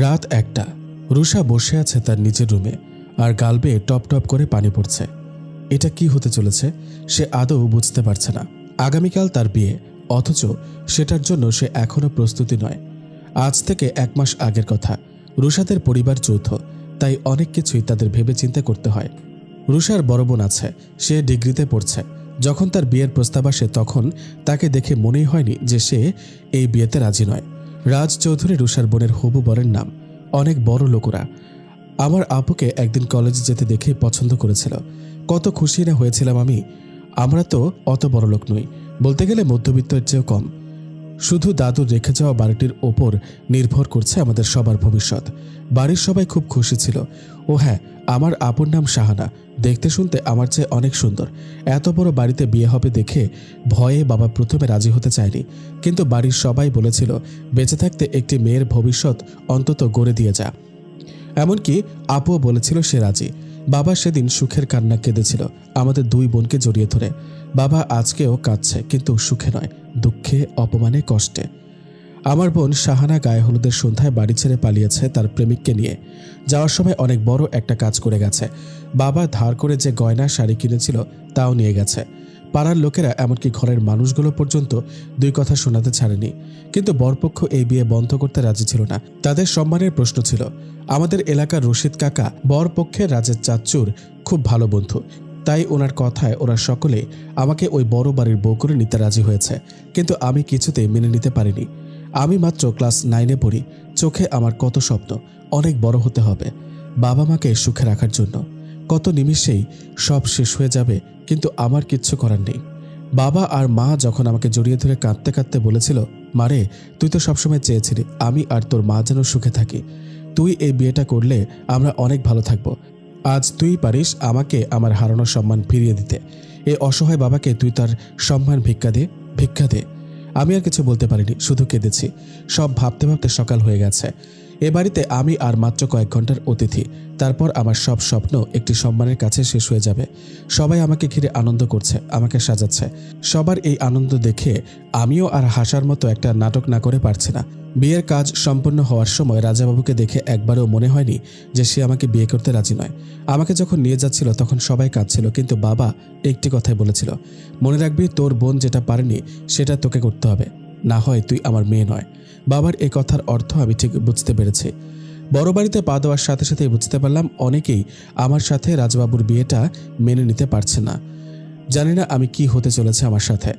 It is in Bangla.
রাত ১টা। রুষা বসে আছে তার নিজের রুমে আর গাল বেয়ে টপ টপ করে পানি পড়ছে। এটা কি হতে চলেছে সে আদৌ বুঝতে পারছে না। আগামীকাল তার বিয়ে, অথচ সেটার জন্য সে এখনো প্রস্তুতি নয়। আজ থেকে ১ মাস আগের কথা। রুষাদের পরিবার যৌথ, তাই অনেক কিছুই তাদের ভেবে চিন্তা করতে হয়। রুষার বড় বোন আছে, সে ডিগ্রিতে পড়ছে। যখন তার বিয়ের প্রস্তাব আসে তখন তাকে দেখে মনেই হয়নি যে সে এই বিয়েতে রাজি নয়। রাজ চৌধুরী রুষার বোনের হবু বরের নাম। অনেক বড় লোকরা। আমার আপুকে একদিন কলেজে যেতে দেখে পছন্দ করেছিল। কত খুশি না হয়েছিলাম আমি। আমরা তো অত বড় লোক নই, বলতে গেলে মধ্যবিত্তের চেয়েও কম। শুধু দাদুর রেখে যাওয়া বাড়িটির ওপর নির্ভর করছে আমাদের সবার ভবিষ্যৎ। বাড়ির সবাই খুব খুশি ছিল। ও হ্যাঁ, আমার আপুর নাম শাহানা। দেখতে শুনতে আমার চেয়ে অনেক সুন্দর। এত বড় বাড়িতে বিয়ে হবে দেখে ভয়ে বাবা প্রথমে রাজি হতে চায়নি, কিন্তু বাড়ির সবাই বলেছিল বেঁচে থাকতে একটি মেয়ের ভবিষ্যৎ অন্তত গড়ে দিয়ে যা। এমনকি আপুও বলেছিল সে রাজি। বাবা সেদিন সুখের কান্না কেঁদেছিল আমাদের ২ বোনকে জড়িয়ে ধরে। বাবা আজকেও কাঁদছে, কিন্তু সুখে নয়, দুঃখে, অপমানে, কষ্টে। আমার বোন শাহানা গায়ে হলুদের সন্ধ্যায় বাড়ি ছেড়ে পালিয়েছে তার প্রেমিককে নিয়ে। যাওয়ার সময় অনেক বড় একটা কাজ করে গেছে। বাবা ধার করে যে গয়না শাড়ি কিনেছিল তাও নিয়ে গেছে। পাড়ার লোকেরা, এমনকি ঘরের মানুষগুলো পর্যন্ত ২ কথা শোনাতে ছাড়েনি। কিন্তু বরপক্ষ এই বিয়ে বন্ধ করতে রাজি ছিল না। তাদের সম্মানের প্রশ্ন ছিল। আমাদের এলাকার রশিদ কাকা বরপক্ষের রাজের চাচ্চুর খুব ভালো বন্ধু, তাই ওনার কথায় ওরা সকলে আমাকে ওই বড় বাড়ির বউ করে নিতে রাজি হয়েছে। কিন্তু আমি কিছুতেই মেনে নিতে পারিনি। আমি মাত্র ক্লাস 9-এ পড়ি। চোখে আমার কত স্বপ্ন, অনেক বড় হতে হবে বাবা মাকে সুখে রাখার জন্য। কত নিমিষেই সব শেষ হয়ে যাবে, কিন্তু আমার কিচ্ছু করার নেই। বাবা আর মা যখন আমাকে জড়িয়ে ধরে কাঁদতে কাঁদতে বলেছিল, মারে তুই তো সবসময় চেয়েছিলি আমি আর তোর মা যেন সুখে থাকি। তুই এই বিয়েটা করলে আমরা অনেক ভালো থাকবো। আজ তুই পারিস আমাকে আমার হারানো সম্মান ফিরিয়ে দিতে। এই অসহায় বাবাকে তুই তার সম্মান ভিক্ষা দে, ভিক্ষা দে। আমি আর কিছু বলতে পারিনি, শুধু কেঁদেছি। সব ভাবতে ভাবতে সকাল হয়ে গেছে। এ বাড়িতে আমি আর মাত্র কয়েক ঘন্টার অতিথি। তারপর আমার সব স্বপ্ন একটি সম্মানের কাছে শেষ হয়ে যাবে। সবাই আমাকে ঘিরে আনন্দ করছে, আমাকে সাজাচ্ছে। সবার এই আনন্দ দেখে আমিও আর হাসার মতো একটা নাটক না করে পারছি না। বিয়ের কাজ সম্পন্ন হওয়ার সময় রাজাবাবুকে দেখে একবারও মনে হয়নি যে সে আমাকে বিয়ে করতে রাজি নয়। আমাকে যখন নিয়ে যাচ্ছিল তখন সবাই কাঁদছিল, কিন্তু বাবা একটি কথাই বলেছিল, মনে রাখবি তোর বোন যেটা পারেনি সেটা তোকে করতে হবে, না হয় তুই আমার মেয়ে নয়। বাবার এই কথার অর্থ আমি ঠিক বুঝতে পেরেছি। বড় বাড়িতে পা দেওয়ার সাথে সাথে বুঝতে পারলাম অনেকেই আমার সাথে রাজবাবুর বিয়েটা মেনে নিতে পারছে না। জানি না আমি কি হতে চলেছে আমার সাথে।